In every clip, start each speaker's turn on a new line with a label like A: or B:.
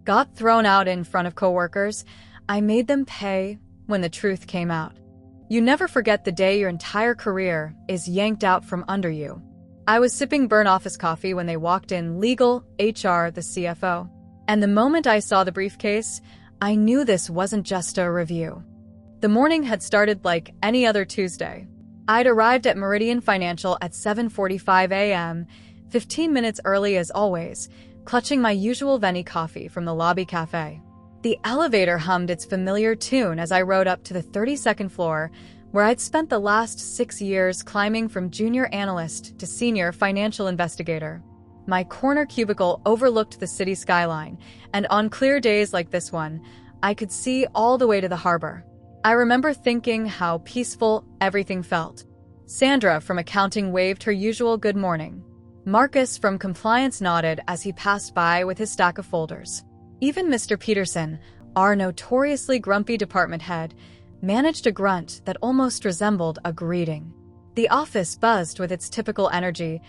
A: got thrown out in front of coworkers, I made them pay when the truth came out. You never forget the day your entire career is yanked out from under you. I was sipping burnt office coffee when they walked in legal, HR, the CFO. And the moment I saw the briefcase, I knew this wasn't just a review. The morning had started like any other Tuesday. I'd arrived at Meridian Financial at 7:45 a.m., 15 minutes early as always, clutching my usual Veni coffee from the lobby cafe. The elevator hummed its familiar tune as I rode up to the 32nd floor, where I'd spent the last 6 years climbing from junior analyst to senior financial investigator. My corner cubicle overlooked the city skyline, and on clear days like this one, I could see all the way to the harbor. I remember thinking how peaceful everything felt. Sandra from accounting waved her usual good morning. Marcus from compliance nodded as he passed by with his stack of folders. Even Mr. Peterson, our notoriously grumpy department head, managed a grunt that almost resembled a greeting. The office buzzed with its typical energy,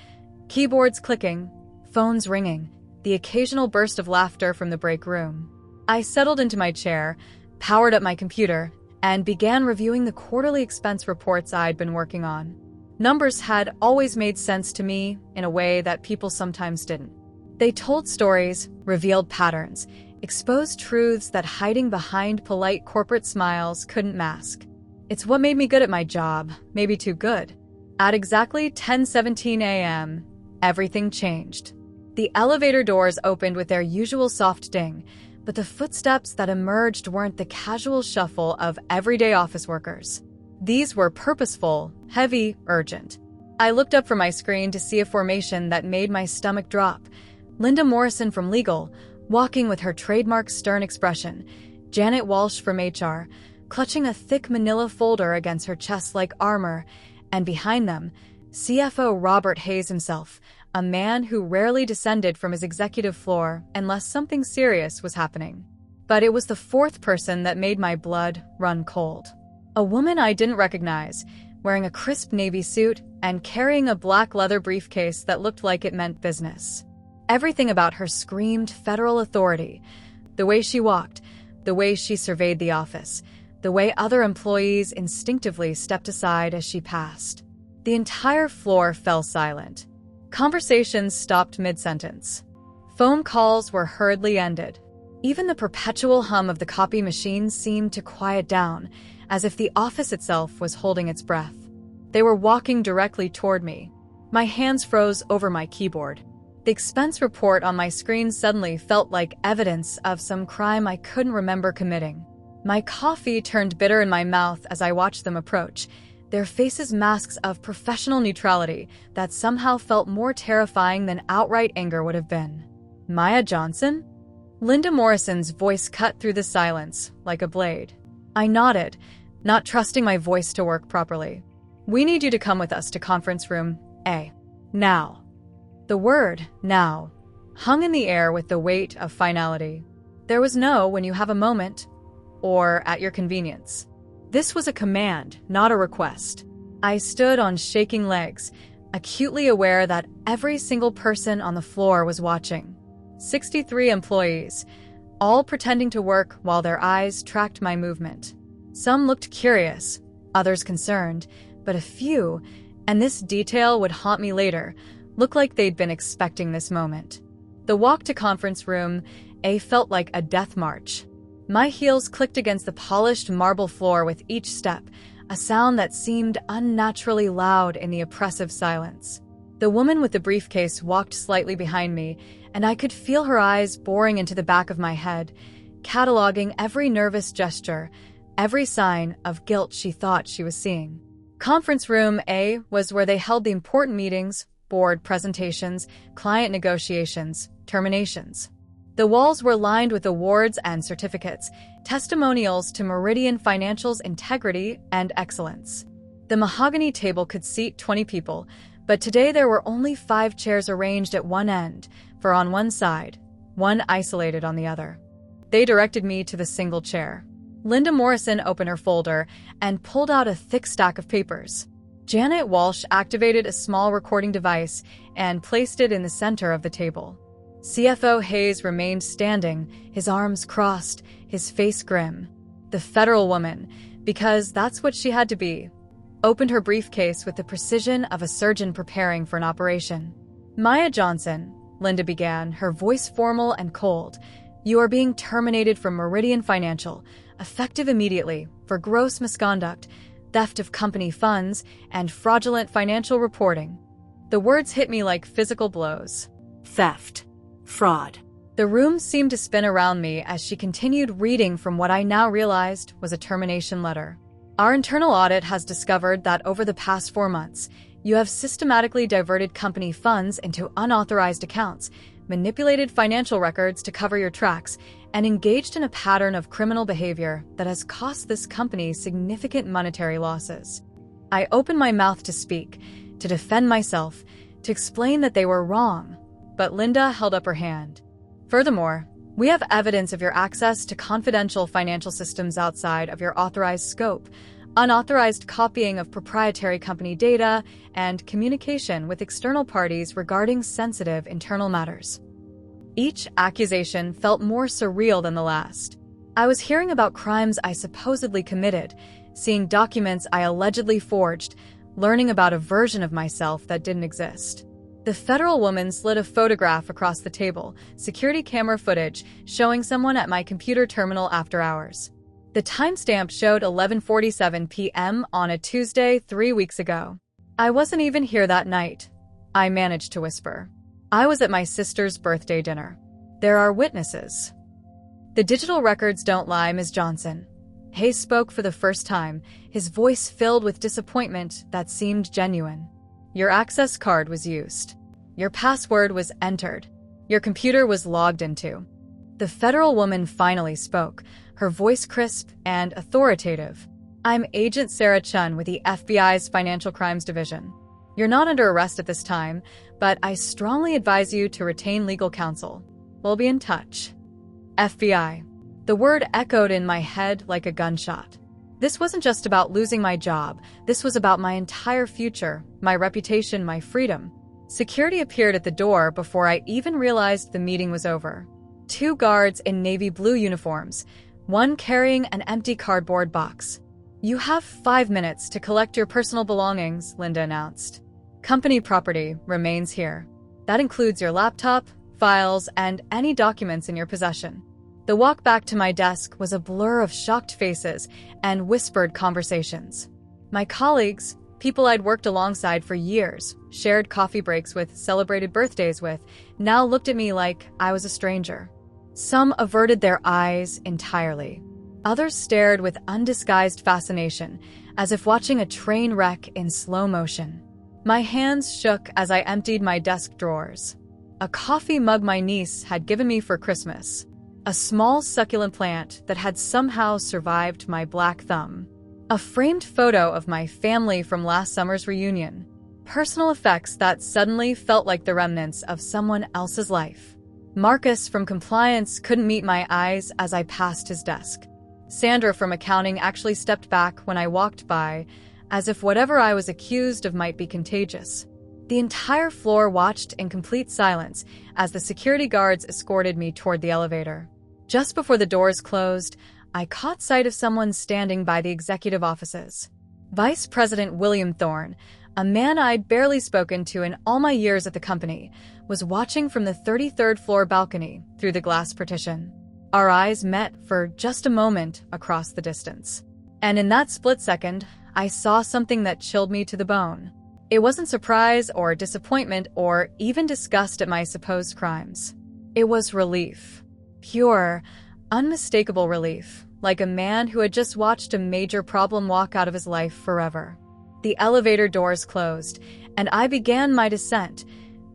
A: keyboards clicking, phones ringing, the occasional burst of laughter from the break room. I settled into my chair, powered up my computer, and began reviewing the quarterly expense reports I'd been working on. Numbers had always made sense to me in a way that people sometimes didn't. They told stories, revealed patterns, exposed truths that hiding behind polite corporate smiles couldn't mask. It's what made me good at my job, maybe too good. At exactly 10:17 a.m., everything changed. The elevator doors opened with their usual soft ding, but the footsteps that emerged weren't the casual shuffle of everyday office workers. These were purposeful, heavy, urgent. I looked up from my screen to see a formation that made my stomach drop. Linda Morrison from Legal, walking with her trademark stern expression, Janet Walsh from HR, clutching a thick manila folder against her chest like armor, and behind them, CFO Robert Hayes himself, a man who rarely descended from his executive floor unless something serious was happening. But it was the fourth person that made my blood run cold. A woman I didn't recognize, wearing a crisp navy suit and carrying a black leather briefcase that looked like it meant business. Everything about her screamed federal authority. The way she walked, the way she surveyed the office, the way other employees instinctively stepped aside as she passed. The entire floor fell silent. Conversations stopped mid-sentence. Phone calls were hurriedly ended. Even the perpetual hum of the copy machine seemed to quiet down, as if the office itself was holding its breath. They were walking directly toward me. My hands froze over my keyboard. The expense report on my screen suddenly felt like evidence of some crime I couldn't remember committing. My coffee turned bitter in my mouth as I watched them approach, their faces masks of professional neutrality that somehow felt more terrifying than outright anger would have been. Maya Johnson? Linda Morrison's voice cut through the silence like a blade. I nodded, not trusting my voice to work properly. We need you to come with us to conference room A. Now. The word, now, hung in the air with the weight of finality. There was no when you have a moment, or at your convenience. This was a command, not a request. I stood on shaking legs, acutely aware that every single person on the floor was watching. 63 employees, all pretending to work while their eyes tracked my movement. Some looked curious, others concerned, but a few, and this detail would haunt me later, looked like they'd been expecting this moment. The walk to conference room A felt like a death march. My heels clicked against the polished marble floor with each step, a sound that seemed unnaturally loud in the oppressive silence. The woman with the briefcase walked slightly behind me, and I could feel her eyes boring into the back of my head, cataloging every nervous gesture, every sign of guilt she thought she was seeing. Conference room A was where they held the important meetings, board presentations, client negotiations, terminations. The walls were lined with awards and certificates, testimonials to Meridian Financial's integrity and excellence. The mahogany table could seat 20 people, but today there were only 5 chairs arranged at one end, for on one side, one isolated on the other. They directed me to the single chair. Linda Morrison opened her folder and pulled out a thick stack of papers. Janet Walsh activated a small recording device and placed it in the center of the table. CFO Hayes remained standing, his arms crossed, his face grim. The federal woman, because that's what she had to be, opened her briefcase with the precision of a surgeon preparing for an operation. "Maya Johnson," Linda began, her voice formal and cold, "you are being terminated from Meridian Financial, effective immediately, for gross misconduct, theft of company funds, and fraudulent financial reporting." The words hit me like physical blows. Theft. Fraud. The room seemed to spin around me as she continued reading from what I now realized was a termination letter. "Our internal audit has discovered that over the past 4 months, you have systematically diverted company funds into unauthorized accounts, manipulated financial records to cover your tracks, and engaged in a pattern of criminal behavior that has cost this company significant monetary losses." I opened my mouth to speak, to defend myself, to explain that they were wrong, but Linda held up her hand. "Furthermore, we have evidence of your access to confidential financial systems outside of your authorized scope, unauthorized copying of proprietary company data, and communication with external parties regarding sensitive internal matters." Each accusation felt more surreal than the last. I was hearing about crimes I supposedly committed, seeing documents I allegedly forged, learning about a version of myself that didn't exist. The federal woman slid a photograph across the table, security camera footage showing someone at my computer terminal after hours. The timestamp showed 11:47 p.m. on a Tuesday 3 weeks ago. "I wasn't even here that night," I managed to whisper. "I was at my sister's birthday dinner. There are witnesses." "The digital records don't lie, Ms. Johnson." Hayes spoke for the first time, his voice filled with disappointment that seemed genuine. "Your access card was used. Your password was entered. Your computer was logged into." The federal woman finally spoke, her voice crisp and authoritative. "I'm Agent Sarah Chun with the FBI's Financial Crimes Division. You're not under arrest at this time, but I strongly advise you to retain legal counsel. We'll be in touch." FBI. The word echoed in my head like a gunshot. This wasn't just about losing my job. This was about my entire future, my reputation, my freedom. Security appeared at the door before I even realized the meeting was over. 2 guards in navy blue uniforms, one carrying an empty cardboard box. "You have 5 minutes to collect your personal belongings," Linda announced. "Company property remains here. That includes your laptop, files, and any documents in your possession." The walk back to my desk was a blur of shocked faces and whispered conversations. My colleagues, people I'd worked alongside for years, shared coffee breaks with, celebrated birthdays with, now looked at me like I was a stranger. Some averted their eyes entirely. Others stared with undisguised fascination, as if watching a train wreck in slow motion. My hands shook as I emptied my desk drawers. A coffee mug my niece had given me for Christmas. A small succulent plant that had somehow survived my black thumb. A framed photo of my family from last summer's reunion. Personal effects that suddenly felt like the remnants of someone else's life. Marcus from compliance couldn't meet my eyes as I passed his desk. Sandra from accounting actually stepped back when I walked by, as if whatever I was accused of might be contagious. The entire floor watched in complete silence as the security guards escorted me toward the elevator. Just before the doors closed, I caught sight of someone standing by the executive offices. Vice President William Thorne, a man I'd barely spoken to in all my years at the company, was watching from the 33rd floor balcony through the glass partition. Our eyes met for just a moment across the distance. And in that split second, I saw something that chilled me to the bone. It wasn't surprise or disappointment or even disgust at my supposed crimes. It was relief. Pure, unmistakable relief, like a man who had just watched a major problem walk out of his life forever. The elevator doors closed, and I began my descent,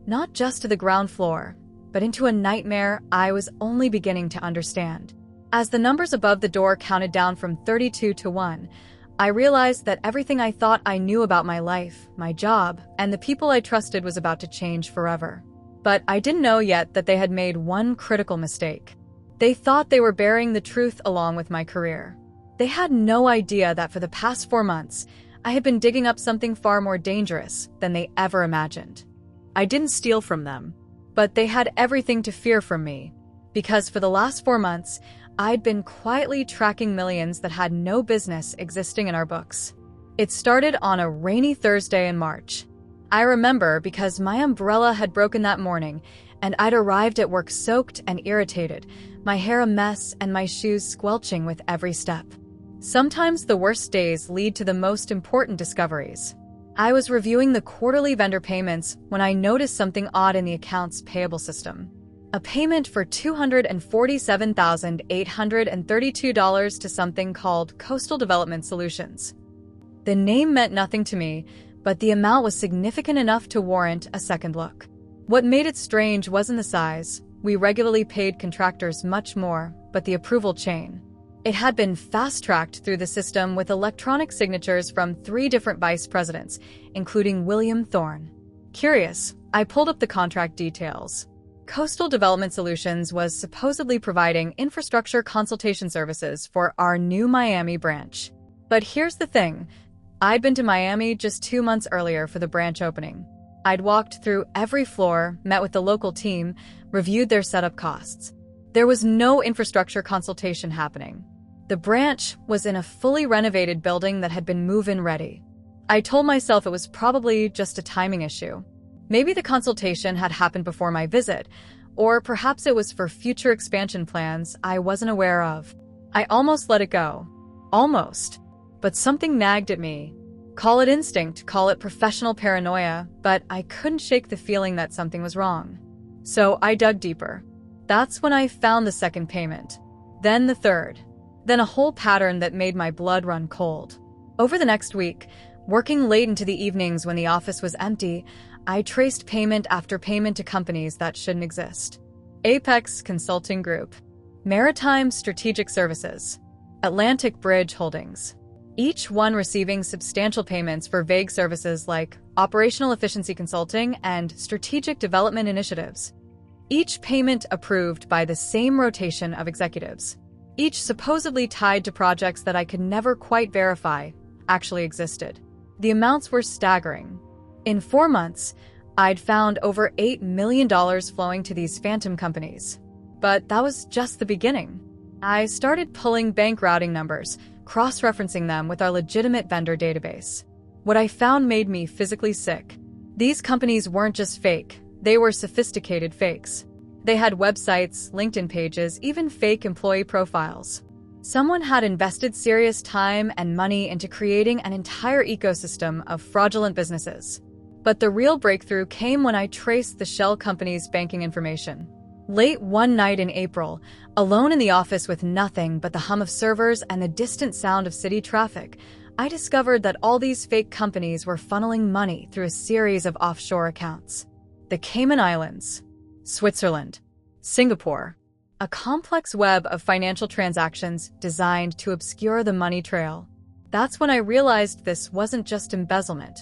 A: not just to the ground floor, but into a nightmare I was only beginning to understand. As the numbers above the door counted down from 32 to 1, I realized that everything I thought I knew about my life, my job, and the people I trusted was about to change forever. But I didn't know yet that they had made one critical mistake. They thought they were burying the truth along with my career. They had no idea that for the past 4 months, I had been digging up something far more dangerous than they ever imagined. I didn't steal from them, But they had everything to fear from me, because for the last 4 months, I'd been quietly tracking millions that had no business existing in our books. It started on a rainy Thursday in March. I remember because my umbrella had broken that morning, and I'd arrived at work soaked and irritated, my hair a mess and my shoes squelching with every step. Sometimes the worst days lead to the most important discoveries. I was reviewing the quarterly vendor payments when I noticed something odd in the accounts payable system. A payment for $247,832 to something called Coastal Development Solutions. The name meant nothing to me, but the amount was significant enough to warrant a second look. What made it strange wasn't the size. We regularly paid contractors much more, but the approval chain. It had been fast-tracked through the system with electronic signatures from 3 different vice presidents, including William Thorne. Curious, I pulled up the contract details. Coastal Development Solutions was supposedly providing infrastructure consultation services for our new Miami branch. But here's the thing. I'd been to Miami just 2 months earlier for the branch opening. I'd walked through every floor, met with the local team, reviewed their setup costs. There was no infrastructure consultation happening. The branch was in a fully renovated building that had been move-in ready. I told myself it was probably just a timing issue. Maybe the consultation had happened before my visit, or perhaps it was for future expansion plans I wasn't aware of. I almost let it go. Almost. But something nagged at me. Call it instinct, call it professional paranoia, but I couldn't shake the feeling that something was wrong. So I dug deeper. That's when I found the second payment. Then the third. Then a whole pattern that made my blood run cold. Over the next week, working late into the evenings when the office was empty, I traced payment after payment to companies that shouldn't exist. Apex Consulting Group, Maritime Strategic Services, Atlantic Bridge Holdings. Each one receiving substantial payments for vague services like operational efficiency consulting and strategic development initiatives. Each payment approved by the same rotation of executives. Each supposedly tied to projects that I could never quite verify actually existed. The amounts were staggering. In 4 months, I'd found over $8 million flowing to these phantom companies. But that was just the beginning. I started pulling bank routing numbers, cross-referencing them with our legitimate vendor database. What I found made me physically sick. These companies weren't just fake, they were sophisticated fakes. They had websites, LinkedIn pages, even fake employee profiles. Someone had invested serious time and money into creating an entire ecosystem of fraudulent businesses. But the real breakthrough came when I traced the shell company's banking information. Late one night in April, alone in the office with nothing but the hum of servers and the distant sound of city traffic, I discovered that all these fake companies were funneling money through a series of offshore accounts. The Cayman Islands, Switzerland, Singapore. A complex web of financial transactions designed to obscure the money trail. That's when I realized this wasn't just embezzlement.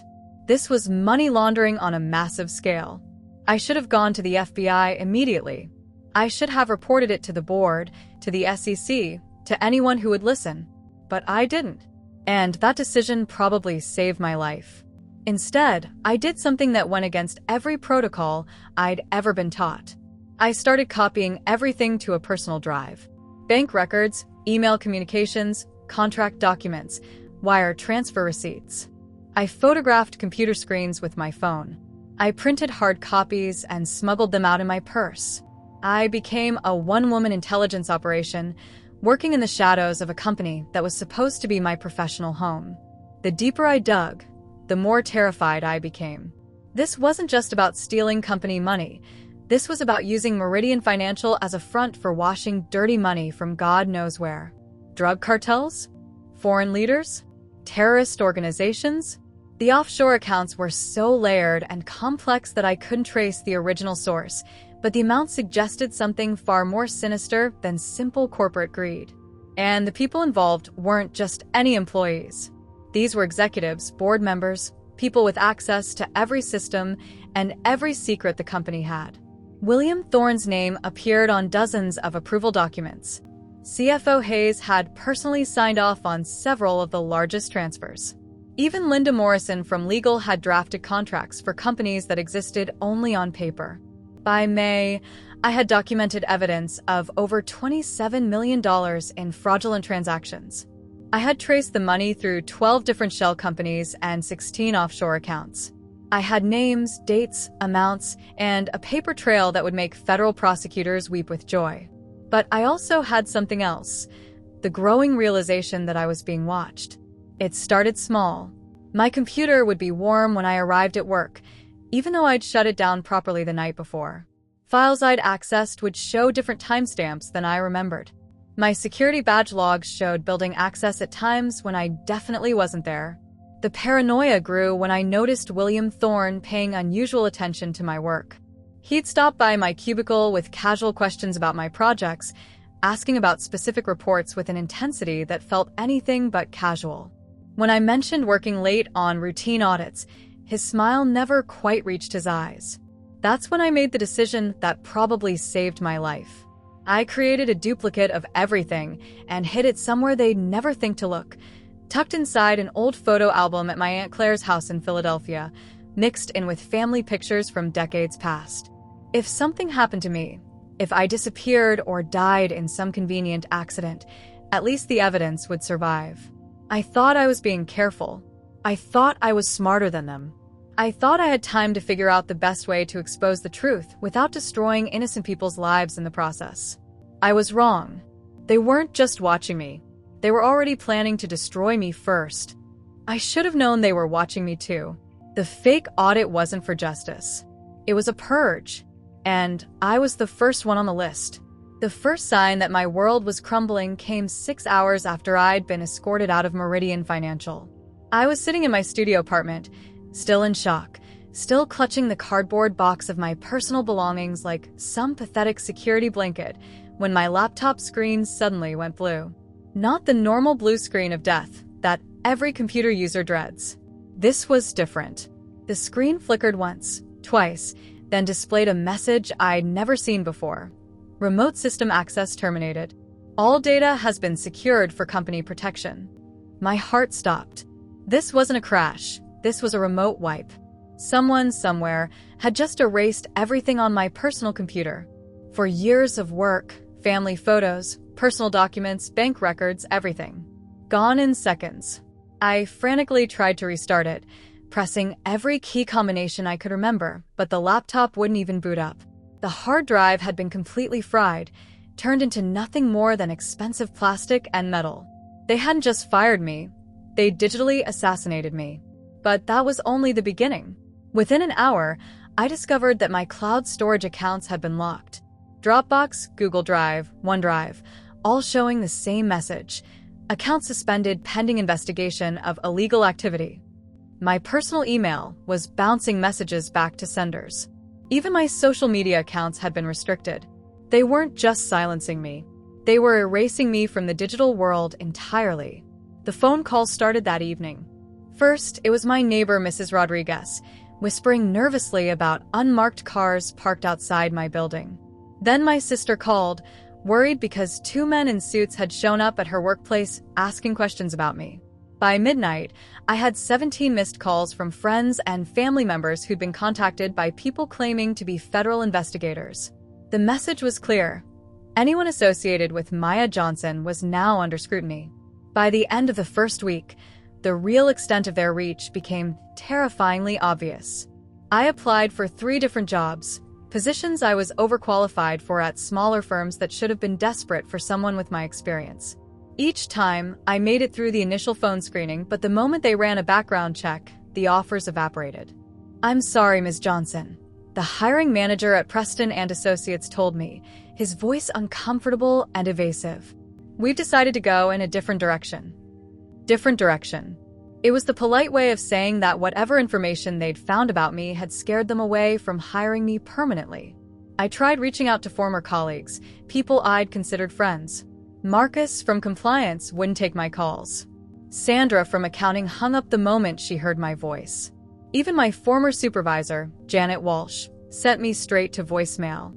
A: This was money laundering on a massive scale. I should have gone to the FBI immediately. I should have reported it to the board, to the SEC, to anyone who would listen. But I didn't. And that decision probably saved my life. Instead, I did something that went against every protocol I'd ever been taught. I started copying everything to a personal drive. Bank records, email communications, contract documents, wire transfer receipts. I photographed computer screens with my phone. I printed hard copies and smuggled them out in my purse. I became a one-woman intelligence operation, working in the shadows of a company that was supposed to be my professional home. The deeper I dug, the more terrified I became. This wasn't just about stealing company money. This was about using Meridian Financial as a front for washing dirty money from God knows where. Drug cartels? Foreign leaders? Terrorist organizations? The offshore accounts were so layered and complex that I couldn't trace the original source, but the amount suggested something far more sinister than simple corporate greed. And the people involved weren't just any employees. These were executives, board members, people with access to every system and every secret the company had. William Thorne's name appeared on dozens of approval documents. CFO Hayes had personally signed off on several of the largest transfers. Even Linda Morrison from legal had drafted contracts for companies that existed only on paper. By May, I had documented evidence of over $27 million in fraudulent transactions. I had traced the money through 12 different shell companies and 16 offshore accounts. I had names, dates, amounts, and a paper trail that would make federal prosecutors weep with joy. But I also had something else, the growing realization that I was being watched. It started small. My computer would be warm when I arrived at work, even though I'd shut it down properly the night before. Files I'd accessed would show different timestamps than I remembered. My security badge logs showed building access at times when I definitely wasn't there. The paranoia grew when I noticed William Thorne paying unusual attention to my work. He'd stop by my cubicle with casual questions about my projects, asking about specific reports with an intensity that felt anything but casual. When I mentioned working late on routine audits, his smile never quite reached his eyes. That's when I made the decision that probably saved my life. I created a duplicate of everything and hid it somewhere they'd never think to look, tucked inside an old photo album at my Aunt Claire's house in Philadelphia, mixed in with family pictures from decades past. If something happened to me, if I disappeared or died in some convenient accident, at least the evidence would survive. I thought I was being careful. I thought I was smarter than them. I thought I had time to figure out the best way to expose the truth without destroying innocent people's lives in the process. I was wrong. They weren't just watching me. They were already planning to destroy me first. I should have known they were watching me too. The fake audit wasn't for justice. It was a purge. And I was the first one on the list. The first sign that my world was crumbling came 6 hours after I'd been escorted out of Meridian Financial. I was sitting in my studio apartment, still in shock, still clutching the cardboard box of my personal belongings like some pathetic security blanket, when my laptop screen suddenly went blue. Not the normal blue screen of death that every computer user dreads. This was different. The screen flickered once, twice, then displayed a message I'd never seen before. Remote system access terminated. All data has been secured for company protection. My heart stopped. This wasn't a crash. This was a remote wipe. Someone, somewhere, had just erased everything on my personal computer. For years of work, family photos, personal documents, bank records, everything. Gone in seconds. I frantically tried to restart it, pressing every key combination I could remember, but the laptop wouldn't even boot up. The hard drive had been completely fried, turned into nothing more than expensive plastic and metal. They hadn't just fired me, they digitally assassinated me. But that was only the beginning. Within an hour, I discovered that my cloud storage accounts had been locked. Dropbox, Google Drive, OneDrive, all showing the same message. Account suspended pending investigation of illegal activity. My personal email was bouncing messages back to senders. Even my social media accounts had been restricted. They weren't just silencing me. They were erasing me from the digital world entirely. The phone calls started that evening. First, it was my neighbor, Mrs. Rodriguez, whispering nervously about unmarked cars parked outside my building. Then my sister called, worried because 2 men in suits had shown up at her workplace asking questions about me. By midnight, I had 17 missed calls from friends and family members who'd been contacted by people claiming to be federal investigators. The message was clear. Anyone associated with Maya Johnson was now under scrutiny. By the end of the first week, the real extent of their reach became terrifyingly obvious. I applied for 3 different jobs, positions I was overqualified for at smaller firms that should have been desperate for someone with my experience. Each time, I made it through the initial phone screening, but the moment they ran a background check, the offers evaporated. "I'm sorry, Ms. Johnson," the hiring manager at Preston and Associates told me, his voice uncomfortable and evasive. "We've decided to go in a different direction." Different direction. It was the polite way of saying that whatever information they'd found about me had scared them away from hiring me permanently. I tried reaching out to former colleagues, people I'd considered friends. Marcus from compliance wouldn't take my calls. Sandra from accounting hung up the moment she heard my voice. Even my former supervisor, Janet Walsh, sent me straight to voicemail.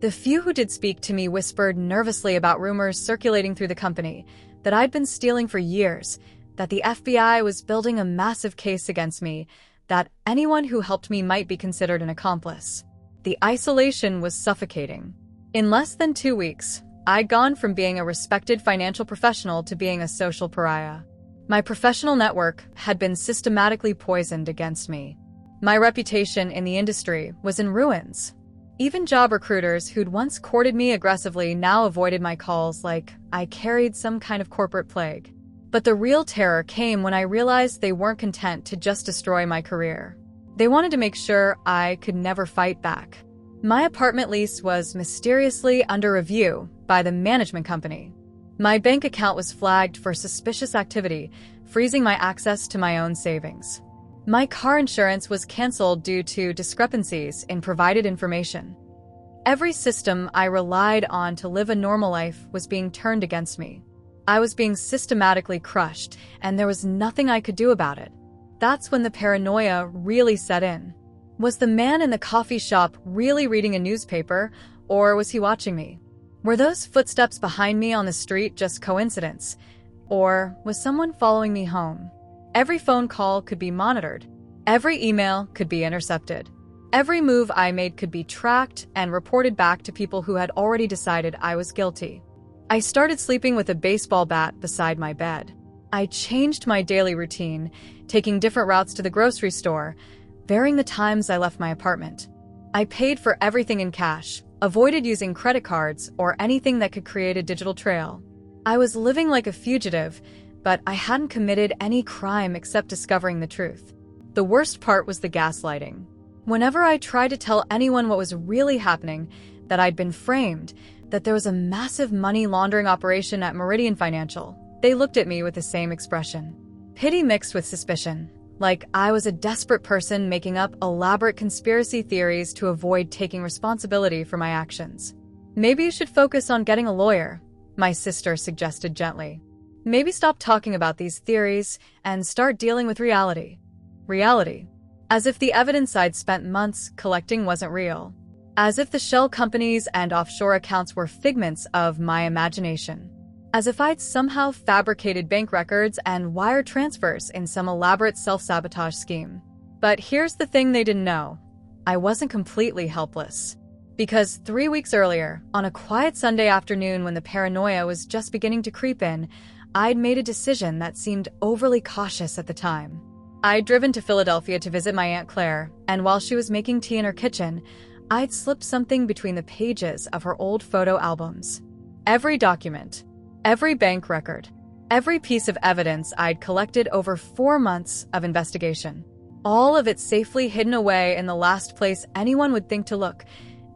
A: The few who did speak to me whispered nervously about rumors circulating through the company that I'd been stealing for years, that the FBI was building a massive case against me, that anyone who helped me might be considered an accomplice. The isolation was suffocating. In less than 2 weeks, I'd gone from being a respected financial professional to being a social pariah. My professional network had been systematically poisoned against me. My reputation in the industry was in ruins. Even job recruiters who'd once courted me aggressively now avoided my calls like I carried some kind of corporate plague. But the real terror came when I realized they weren't content to just destroy my career. They wanted to make sure I could never fight back. My apartment lease was mysteriously under review by the management company. My bank account was flagged for suspicious activity, freezing my access to my own savings. My car insurance was canceled due to discrepancies in provided information. Every system I relied on to live a normal life was being turned against me. I was being systematically crushed, and there was nothing I could do about it. That's when the paranoia really set in. Was the man in the coffee shop really reading a newspaper, or was he watching me? Were those footsteps behind me on the street just coincidence, or was someone following me home? Every phone call could be monitored. Every email could be intercepted. Every move I made could be tracked and reported back to people who had already decided I was guilty. I started sleeping with a baseball bat beside my bed. I changed my daily routine, taking different routes to the grocery store, varying the times I left my apartment. I paid for everything in cash, avoided using credit cards or anything that could create a digital trail. I was living like a fugitive, but I hadn't committed any crime except discovering the truth. The worst part was the gaslighting. Whenever I tried to tell anyone what was really happening, that I'd been framed, that there was a massive money laundering operation at Meridian Financial, they looked at me with the same expression. Pity mixed with suspicion, like I was a desperate person making up elaborate conspiracy theories to avoid taking responsibility for my actions. Maybe you should focus on getting a lawyer, my sister suggested gently. Maybe stop talking about these theories and start dealing with reality. Reality. As if the evidence I'd spent months collecting wasn't real. As if the shell companies and offshore accounts were figments of my imagination. As if I'd somehow fabricated bank records and wire transfers in some elaborate self-sabotage scheme. But here's the thing they didn't know. I wasn't completely helpless. Because 3 weeks earlier, on a quiet Sunday afternoon when the paranoia was just beginning to creep in, I'd made a decision that seemed overly cautious at the time. I'd driven to Philadelphia to visit my Aunt Claire, and while she was making tea in her kitchen, I'd slipped something between the pages of her old photo albums. Every document, every bank record, every piece of evidence I'd collected over 4 months of investigation. All of it safely hidden away in the last place anyone would think to look,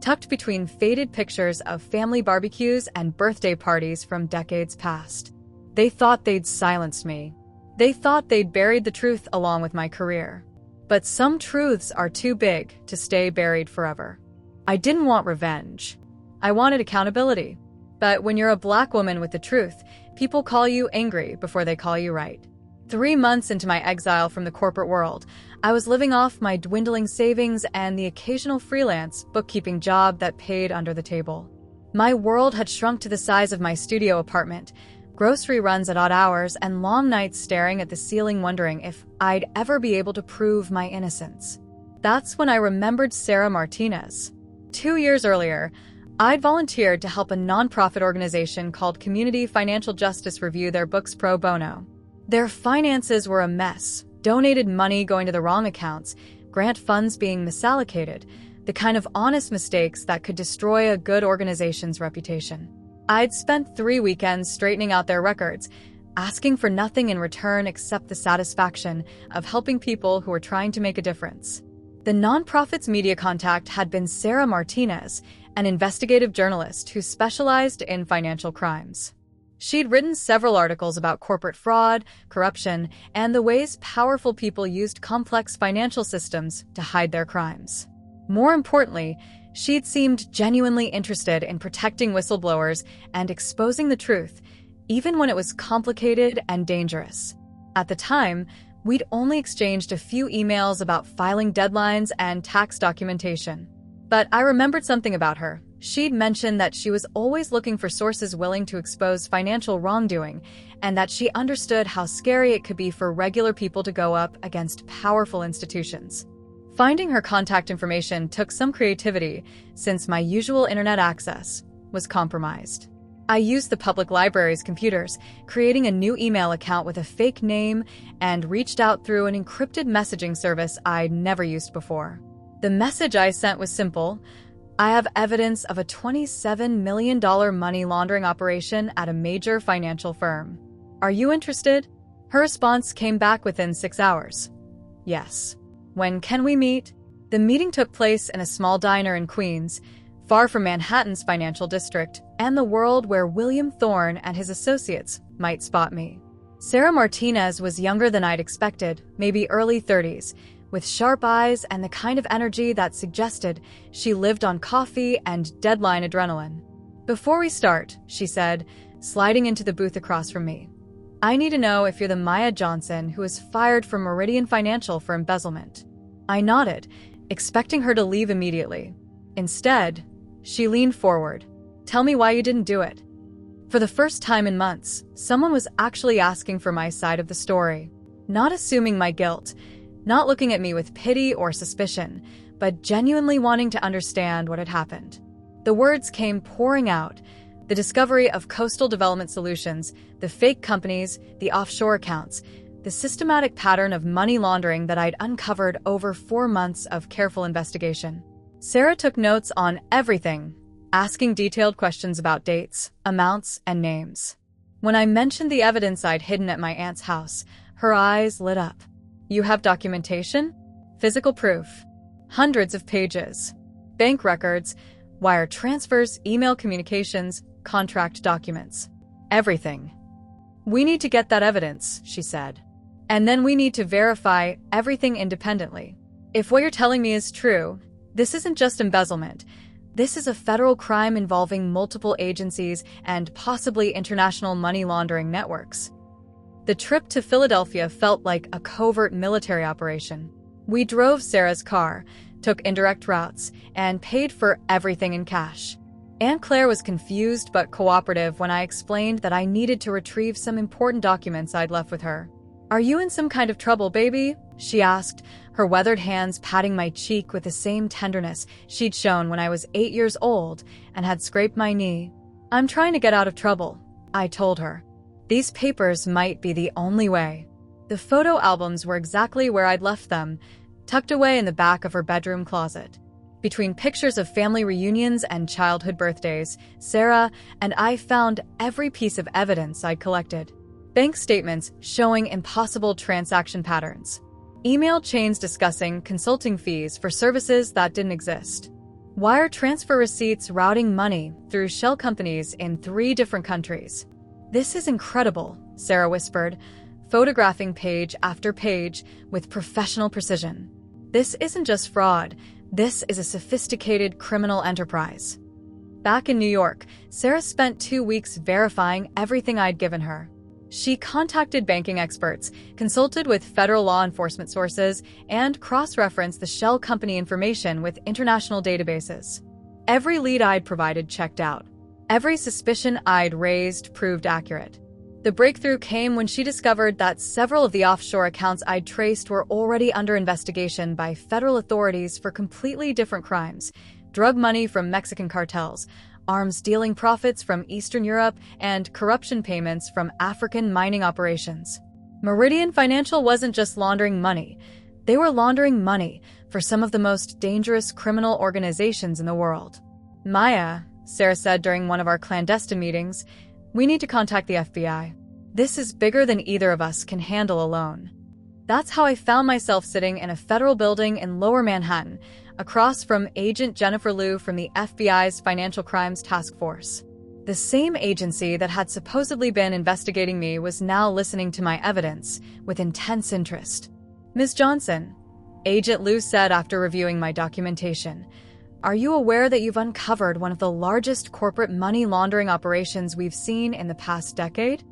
A: tucked between faded pictures of family barbecues and birthday parties from decades past. They thought they'd silenced me. They thought they'd buried the truth along with my career. But some truths are too big to stay buried forever. I didn't want revenge. I wanted accountability. But when you're a Black woman with the truth, people call you angry before they call you right. 3 months into my exile from the corporate world, I was living off my dwindling savings and the occasional freelance bookkeeping job that paid under the table. My world had shrunk to the size of my studio apartment, grocery runs at odd hours, and long nights staring at the ceiling wondering if I'd ever be able to prove my innocence. That's when I remembered Sarah Martinez. 2 years earlier, I'd volunteered to help a nonprofit organization called Community Financial Justice review their books pro bono. Their finances were a mess, donated money going to the wrong accounts, grant funds being misallocated, the kind of honest mistakes that could destroy a good organization's reputation. I'd spent 3 weekends straightening out their records, asking for nothing in return except the satisfaction of helping people who were trying to make a difference. The nonprofit's media contact had been Sarah Martinez, an investigative journalist who specialized in financial crimes. She'd written several articles about corporate fraud, corruption, and the ways powerful people used complex financial systems to hide their crimes. More importantly, she'd seemed genuinely interested in protecting whistleblowers and exposing the truth, even when it was complicated and dangerous. At the time, we'd only exchanged a few emails about filing deadlines and tax documentation. But I remembered something about her. She'd mentioned that she was always looking for sources willing to expose financial wrongdoing, and that she understood how scary it could be for regular people to go up against powerful institutions. Finding her contact information took some creativity since my usual internet access was compromised. I used the public library's computers, creating a new email account with a fake name and reached out through an encrypted messaging service I'd never used before. The message I sent was simple: I have evidence of a $27 million money laundering operation at a major financial firm. Are you interested? Her response came back within 6 hours. Yes. When can we meet? The meeting took place in a small diner in Queens, far from Manhattan's financial district and the world where William Thorne and his associates might spot me. Sarah Martinez was younger than I'd expected, maybe early 30s, with sharp eyes and the kind of energy that suggested she lived on coffee and deadline adrenaline. Before we start, she said, sliding into the booth across from me, I need to know if you're the Maya Johnson who was fired from Meridian Financial for embezzlement. I nodded, expecting her to leave immediately. Instead, she leaned forward. Tell me why you didn't do it. For the first time in months, someone was actually asking for my side of the story, not assuming my guilt, not looking at me with pity or suspicion, but genuinely wanting to understand what had happened. The words came pouring out: the discovery of Coastal Development Solutions, the fake companies, the offshore accounts, the systematic pattern of money laundering that I'd uncovered over 4 months of careful investigation. Sarah took notes on everything, asking detailed questions about dates, amounts, and names. When I mentioned the evidence I'd hidden at my aunt's house, her eyes lit up. You have documentation? Physical proof? Hundreds of pages. Bank records, wire transfers, email communications, contract documents. Everything. We need to get that evidence, she said. And then we need to verify everything independently. If what you're telling me is true, this isn't just embezzlement. This is a federal crime involving multiple agencies and possibly international money laundering networks. The trip to Philadelphia felt like a covert military operation. We drove Sarah's car, took indirect routes, and paid for everything in cash. Aunt Claire was confused but cooperative when I explained that I needed to retrieve some important documents I'd left with her. Are you in some kind of trouble, baby? She asked, her weathered hands patting my cheek with the same tenderness she'd shown when I was 8 years old and had scraped my knee. I'm trying to get out of trouble, I told her. These papers might be the only way. The photo albums were exactly where I'd left them, tucked away in the back of her bedroom closet. Between pictures of family reunions and childhood birthdays, Sarah and I found every piece of evidence I'd collected. Bank statements showing impossible transaction patterns. Email chains discussing consulting fees for services that didn't exist. Wire transfer receipts routing money through shell companies in 3 different countries. This is incredible, Sarah whispered, photographing page after page with professional precision. This isn't just fraud. This is a sophisticated criminal enterprise. Back in New York, Sarah spent 2 weeks verifying everything I'd given her. She contacted banking experts, consulted with federal law enforcement sources, and cross-referenced the shell company information with international databases. Every lead I'd provided checked out. Every suspicion I'd raised proved accurate. The breakthrough came when she discovered that several of the offshore accounts I'd traced were already under investigation by federal authorities for completely different crimes: drug money from Mexican cartels, arms dealing profits from Eastern Europe, and corruption payments from African mining operations. Meridian Financial wasn't just laundering money. They were laundering money for some of the most dangerous criminal organizations in the world. Maya, Sarah said during one of our clandestine meetings, we need to contact the FBI. This is bigger than either of us can handle alone. That's how I found myself sitting in a federal building in Lower Manhattan, across from Agent Jennifer Liu from the FBI's Financial Crimes Task Force. The same agency that had supposedly been investigating me was now listening to my evidence with intense interest. Ms. Johnson, Agent Liu said after reviewing my documentation, are you aware that you've uncovered one of the largest corporate money laundering operations we've seen in the past decade?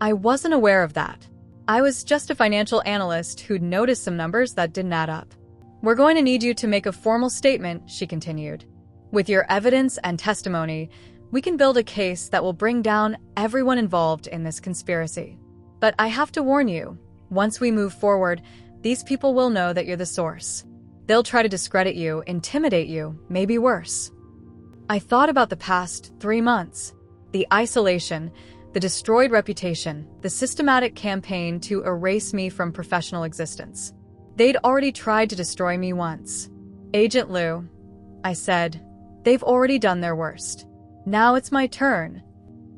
A: I wasn't aware of that. I was just a financial analyst who'd noticed some numbers that didn't add up. We're going to need you to make a formal statement, she continued. With your evidence and testimony, we can build a case that will bring down everyone involved in this conspiracy. But I have to warn you, once we move forward, these people will know that you're the source. They'll try to discredit you, intimidate you, maybe worse. I thought about the past 3 months. The isolation, the destroyed reputation, the systematic campaign to erase me from professional existence. They'd already tried to destroy me once. Agent Lou, I said, they've already done their worst. Now it's my turn.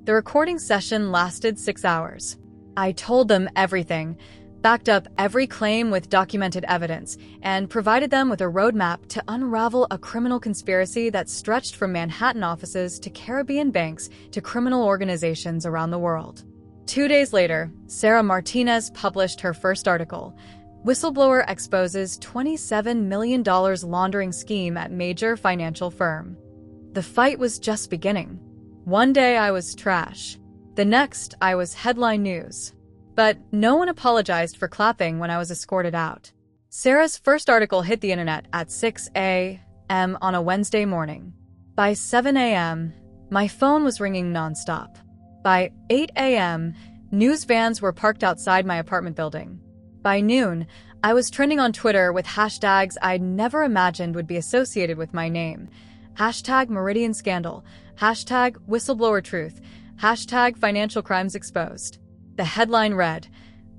A: The recording session lasted 6 hours. I told them everything, backed up every claim with documented evidence, and provided them with a roadmap to unravel a criminal conspiracy that stretched from Manhattan offices to Caribbean banks to criminal organizations around the world. 2 days later, Sarah Martinez published her first article, Whistleblower Exposes $27 Million Laundering Scheme at Major Financial Firm. The fight was just beginning. One day I was trash. The next, I was headline news. But no one apologized for clapping when I was escorted out. Sarah's first article hit the internet at 6 a.m. on a Wednesday morning. By 7 a.m., my phone was ringing nonstop. By 8 a.m., news vans were parked outside my apartment building. By noon, I was trending on Twitter with hashtags I'd never imagined would be associated with my name. Hashtag Meridian Scandal, hashtag Whistleblower Truth, hashtag Financial Crimes Exposed. The headline read,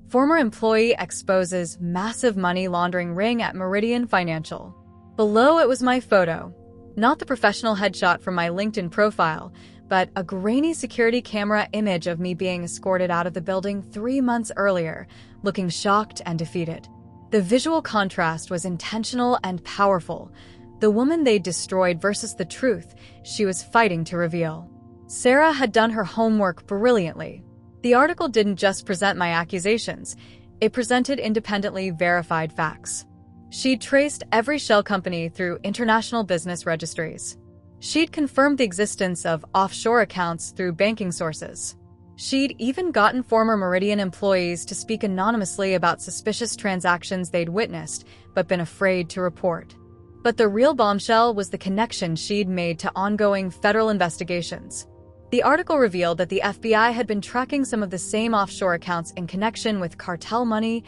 A: Former Employee Exposes Massive Money Laundering Ring at Meridian Financial. Below it was my photo, not the professional headshot from my LinkedIn profile, but a grainy security camera image of me being escorted out of the building 3 months earlier, looking shocked and defeated. The visual contrast was intentional and powerful. The woman they'd destroyed versus the truth she was fighting to reveal. Sarah had done her homework brilliantly. The article didn't just present my accusations, it presented independently verified facts. She'd traced every shell company through international business registries. She'd confirmed the existence of offshore accounts through banking sources. She'd even gotten former Meridian employees to speak anonymously about suspicious transactions they'd witnessed but been afraid to report. But the real bombshell was the connection she'd made to ongoing federal investigations. The article revealed that the FBI had been tracking some of the same offshore accounts in connection with cartel money,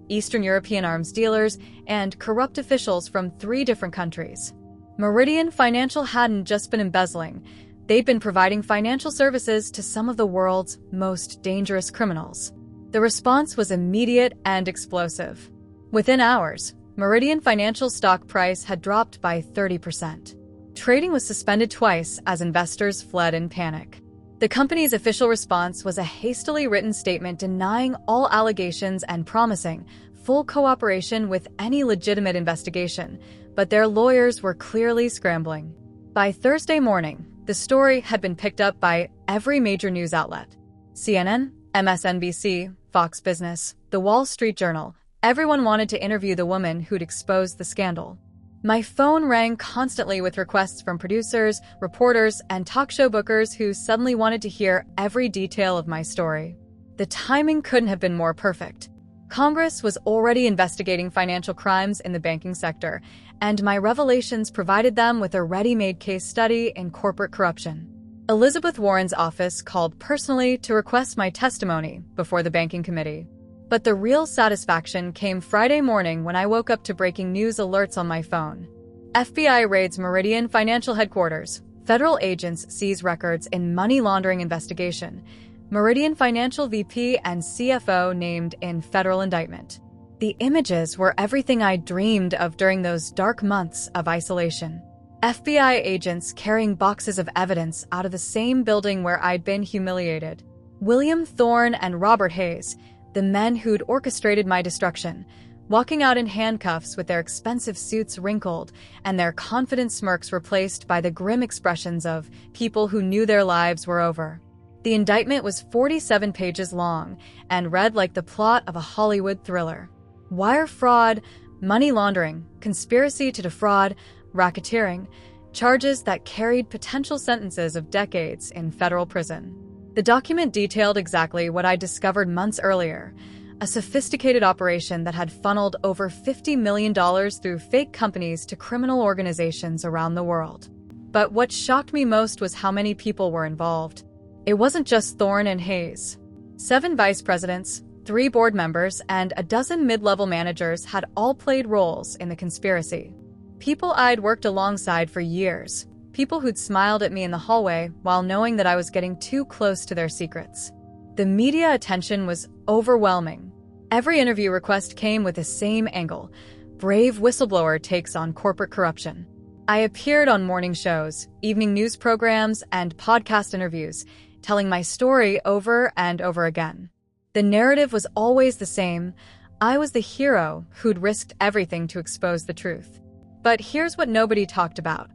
A: Eastern European arms dealers, and corrupt officials from 3 different countries. Meridian Financial hadn't just been embezzling, they'd been providing financial services to some of the world's most dangerous criminals. The response was immediate and explosive. Within hours, Meridian Financial stock price had dropped by 30%. Trading was suspended twice as investors fled in panic. The company's official response was a hastily written statement denying all allegations and promising full cooperation with any legitimate investigation, but their lawyers were clearly scrambling. By Thursday morning, the story had been picked up by every major news outlet. CNN, MSNBC, Fox Business, The Wall Street Journal. Everyone wanted to interview the woman who'd exposed the scandal. My phone rang constantly with requests from producers, reporters, and talk show bookers who suddenly wanted to hear every detail of my story. The timing couldn't have been more perfect. Congress was already investigating financial crimes in the banking sector, and my revelations provided them with a ready-made case study in corporate corruption. Elizabeth Warren's office called personally to request my testimony before the banking committee. But the real satisfaction came Friday morning when I woke up to breaking news alerts on my phone. FBI raids Meridian Financial headquarters. Federal agents seize records in money laundering investigation. Meridian Financial VP and CFO named in federal indictment. The images were everything I dreamed of during those dark months of isolation. FBI agents carrying boxes of evidence out of the same building where I'd been humiliated. William Thorne and Robert Hayes, the men who'd orchestrated my destruction, walking out in handcuffs with their expensive suits wrinkled and their confident smirks replaced by the grim expressions of people who knew their lives were over. The indictment was 47 pages long and read like the plot of a Hollywood thriller. Wire fraud, money laundering, conspiracy to defraud, racketeering, charges that carried potential sentences of decades in federal prison. The document detailed exactly what I discovered months earlier, a sophisticated operation that had funneled over $50 million through fake companies to criminal organizations around the world. But what shocked me most was how many people were involved. It wasn't just Thorne and Hayes. 7 vice presidents, 3 board members, and a dozen mid-level managers had all played roles in the conspiracy. People I'd worked alongside for years. People who'd smiled at me in the hallway while knowing that I was getting too close to their secrets. The media attention was overwhelming. Every interview request came with the same angle: brave whistleblower takes on corporate corruption. I appeared on morning shows, evening news programs, and podcast interviews, telling my story over and over again. The narrative was always the same. I was the hero who'd risked everything to expose the truth. But here's what nobody talked about.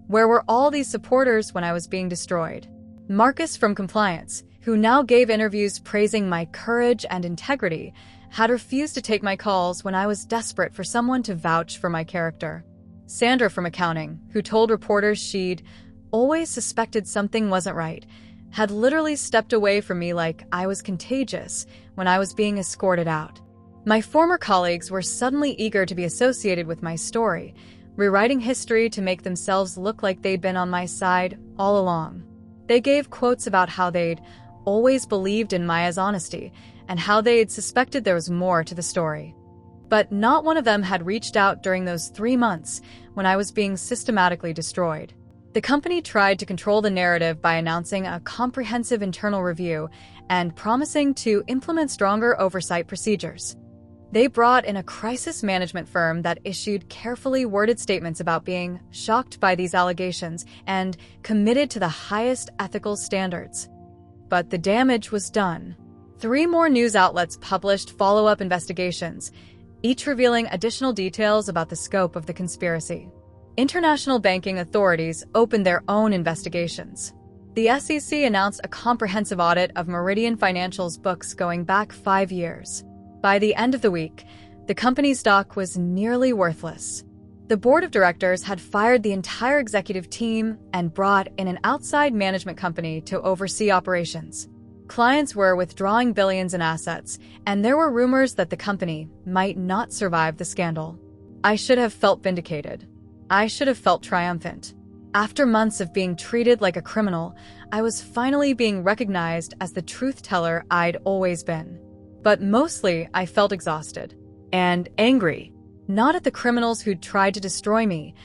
A: Where were all these supporters when I was being destroyed? Marcus from compliance, who now gave interviews praising my courage and integrity, had refused to take my calls when I was desperate for someone to vouch for my character. Sandra from accounting, who told reporters she'd always suspected something wasn't right, had literally stepped away from me like I was contagious when I was being escorted out. My former colleagues were suddenly eager to be associated with my story, rewriting history to make themselves look like they'd been on my side all along. They gave quotes about how they'd always believed in Maya's honesty and how they'd suspected there was more to the story. But not one of them had reached out during those 3 months when I was being systematically destroyed. The company tried to control the narrative by announcing a comprehensive internal review and promising to implement stronger oversight procedures. They brought in a crisis management firm that issued carefully worded statements about being shocked by these allegations and committed to the highest ethical standards. But the damage was done. 3 more news outlets published follow-up investigations, each revealing additional details about the scope of the conspiracy. International banking authorities opened their own investigations. The SEC announced a comprehensive audit of Meridian Financial's books going back 5 years. By the end of the week, the company's stock was nearly worthless. The board of directors had fired the entire executive team and brought in an outside management company to oversee operations. Clients were withdrawing billions in assets, and there were rumors that the company might not survive the scandal. I should have felt vindicated. I should have felt triumphant. After months of being treated like a criminal, I was finally being recognized as the truth teller I'd always been. But mostly, I felt exhausted and angry. Not at the criminals who'd tried to destroy me.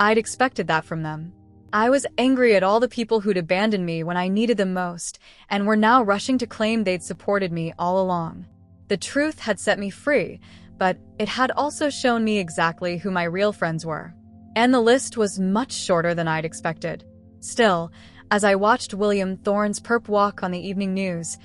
A: I'd expected that from them. I was angry at all the people who'd abandoned me when I needed them most, and were now rushing to claim they'd supported me all along. The truth had set me free, but it had also shown me exactly who my real friends were. And the list was much shorter than I'd expected. Still, as I watched William Thorne's perp walk on the evening news,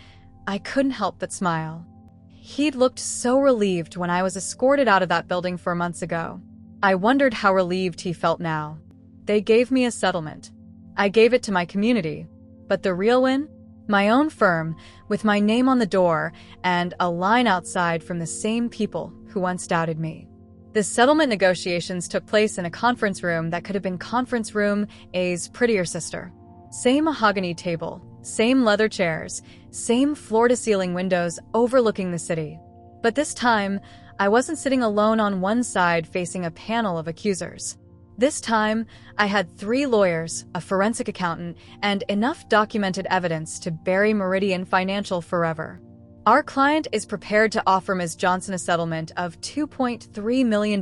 A: I couldn't help but smile. He'd looked so relieved when I was escorted out of that building 4 months ago. I wondered how relieved he felt now. They gave me a settlement. I gave it to my community. But the real win? My own firm, with my name on the door, and a line outside from the same people who once doubted me. The settlement negotiations took place in a conference room that could have been conference room A's prettier sister. Same mahogany table, same leather chairs, same floor-to-ceiling windows overlooking the city. But this time, I wasn't sitting alone on one side facing a panel of accusers. This time, I had 3 lawyers, a forensic accountant, and enough documented evidence to bury Meridian Financial forever. Our client is prepared to offer Ms. Johnson a settlement of $2.3 million,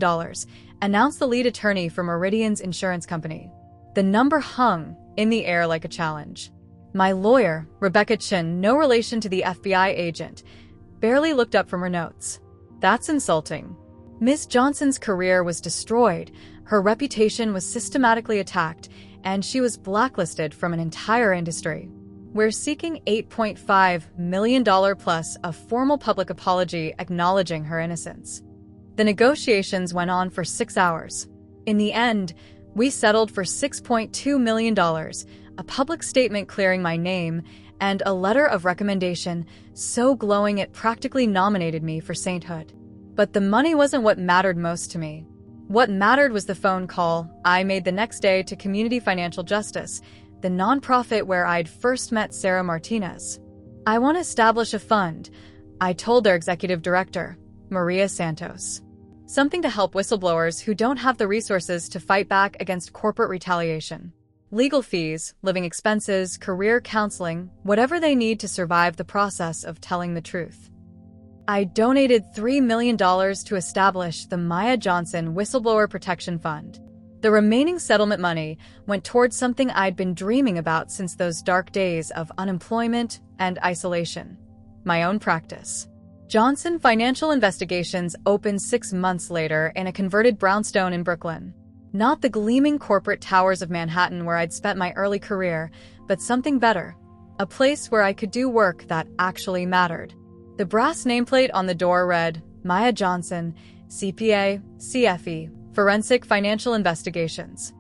A: announced the lead attorney for Meridian's insurance company. The number hung in the air like a challenge. My lawyer, Rebecca Chin, no relation to the FBI agent, barely looked up from her notes. That's insulting. Ms. Johnson's career was destroyed, her reputation was systematically attacked, and she was blacklisted from an entire industry. We're seeking $8.5 million plus a formal public apology acknowledging her innocence. The negotiations went on for 6 hours. In the end, we settled for $6.2 million, a public statement clearing my name, and a letter of recommendation so glowing it practically nominated me for sainthood. But the money wasn't what mattered most to me. What mattered was the phone call I made the next day to Community Financial Justice, the nonprofit where I'd first met Sarah Martinez. I want to establish a fund, I told their executive director, Maria Santos. Something to help whistleblowers who don't have the resources to fight back against corporate retaliation. Legal fees, living expenses, career counseling, whatever they need to survive the process of telling the truth. I donated $3 million to establish the Maya Johnson Whistleblower Protection Fund. The remaining settlement money went towards something I'd been dreaming about since those dark days of unemployment and isolation: my own practice. Johnson Financial Investigations opened 6 months later in a converted brownstone in Brooklyn. Not the gleaming corporate towers of Manhattan where I'd spent my early career, but something better. A place where I could do work that actually mattered. The brass nameplate on the door read, Maya Johnson, CPA, CFE, Forensic Financial Investigations.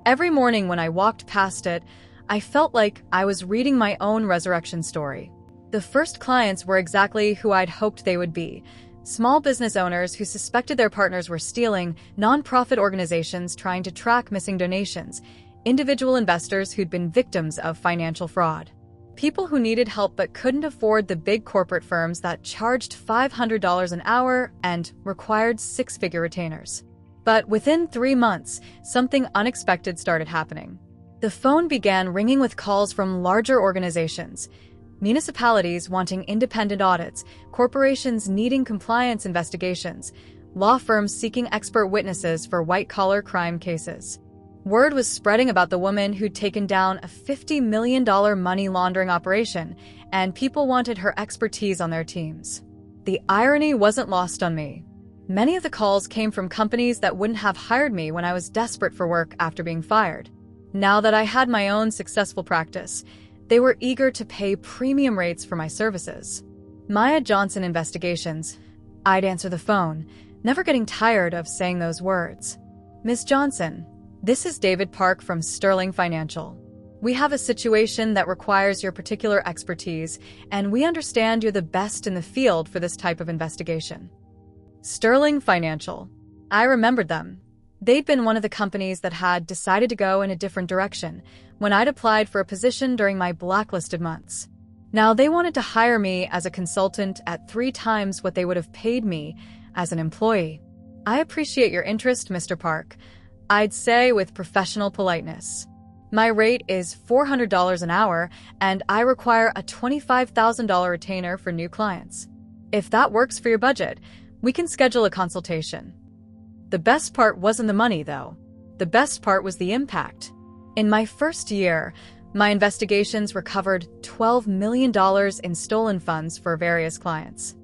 A: Every morning when I walked past it, I felt like I was reading my own resurrection story. The first clients were exactly who I'd hoped they would be: small business owners who suspected their partners were stealing, nonprofit organizations trying to track missing donations, individual investors who'd been victims of financial fraud. People who needed help but couldn't afford the big corporate firms that charged $500 an hour and required 6-figure retainers. But within 3 months, something unexpected started happening. The phone began ringing with calls from larger organizations: municipalities wanting independent audits, corporations needing compliance investigations, law firms seeking expert witnesses for white-collar crime cases. Word was spreading about the woman who'd taken down a $50 million money laundering operation, and people wanted her expertise on their teams. The irony wasn't lost on me. Many of the calls came from companies that wouldn't have hired me when I was desperate for work after being fired. Now that I had my own successful practice, they were eager to pay premium rates for my services. Maya Johnson Investigations. I'd answer the phone, never getting tired of saying those words. Miss Johnson, this is David Park from Sterling Financial. We have a situation that requires your particular expertise, and we understand you're the best in the field for this type of investigation. Sterling Financial. I remembered them. They'd been one of the companies that had decided to go in a different direction when I'd applied for a position during my blacklisted months. Now they wanted to hire me as a consultant at 3 times what they would have paid me as an employee. I appreciate your interest, Mr. Park, I'd say with professional politeness. My rate is $400 an hour, and I require a $25,000 retainer for new clients. If that works for your budget, we can schedule a consultation. The best part wasn't the money, though. The best part was the impact. In my first year, my investigations recovered $12 million in stolen funds for various clients.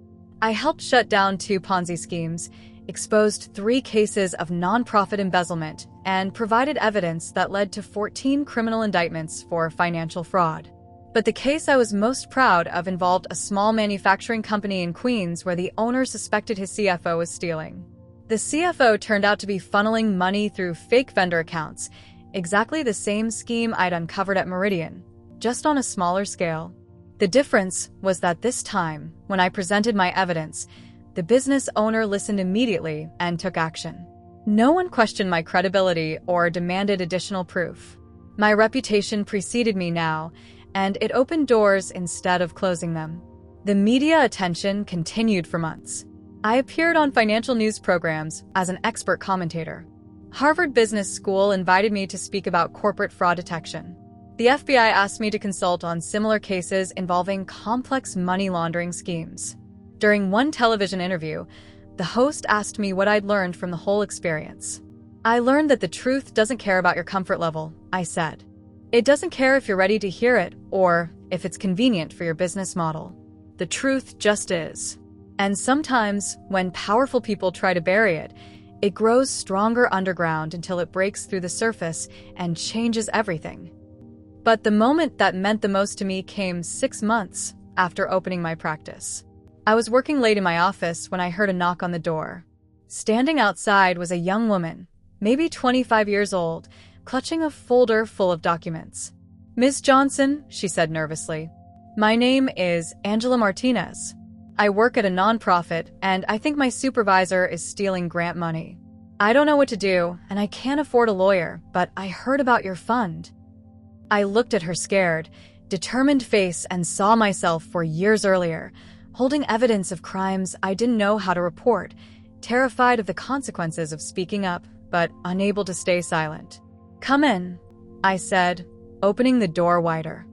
A: I helped shut down 2 Ponzi schemes, exposed 3 cases of nonprofit embezzlement, and provided evidence that led to 14 criminal indictments for financial fraud. But the case I was most proud of involved a small manufacturing company in Queens where the owner suspected his CFO was stealing. The CFO turned out to be funneling money through fake vendor accounts, exactly the same scheme I'd uncovered at Meridian, just on a smaller scale. The difference was that this time, when I presented my evidence, the business owner listened immediately and took action. No one questioned my credibility or demanded additional proof. My reputation preceded me now, and it opened doors instead of closing them. The media attention continued for months. I appeared on financial news programs as an expert commentator. Harvard Business School invited me to speak about corporate fraud detection. The FBI asked me to consult on similar cases involving complex money laundering schemes. During one television interview, the host asked me what I'd learned from the whole experience. I learned that the truth doesn't care about your comfort level, I said. It doesn't care if you're ready to hear it or if it's convenient for your business model. The truth just is. And sometimes, when powerful people try to bury it, it grows stronger underground until it breaks through the surface and changes everything. But the moment that meant the most to me came 6 months after opening my practice. I was working late in my office when I heard a knock on the door. Standing outside was a young woman, maybe 25 years old, clutching a folder full of documents. Ms. Johnson, she said nervously. My name is Angela Martinez. I work at a nonprofit, and I think my supervisor is stealing grant money. I don't know what to do, and I can't afford a lawyer, but I heard about your fund. I looked at her scared, determined face and saw myself 4 years earlier, holding evidence of crimes I didn't know how to report, terrified of the consequences of speaking up, but unable to stay silent. Come in, I said, opening the door wider.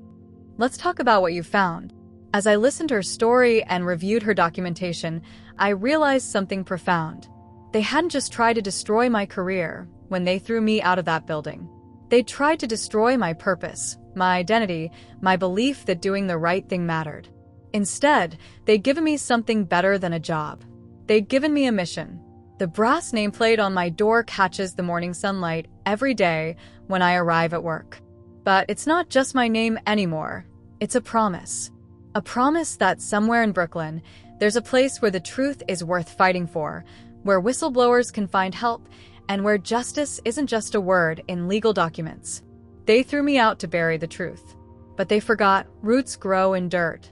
A: Let's talk about what you found. As I listened to her story and reviewed her documentation, I realized something profound. They hadn't just tried to destroy my career when they threw me out of that building. They tried to destroy my purpose, my identity, my belief that doing the right thing mattered. Instead, they'd given me something better than a job. They'd given me a mission. The brass nameplate on my door catches the morning sunlight every day when I arrive at work. But it's not just my name anymore. It's a promise. A promise that somewhere in Brooklyn, there's a place where the truth is worth fighting for, where whistleblowers can find help, and where justice isn't just a word in legal documents. They threw me out to bury the truth. But they forgot roots grow in dirt.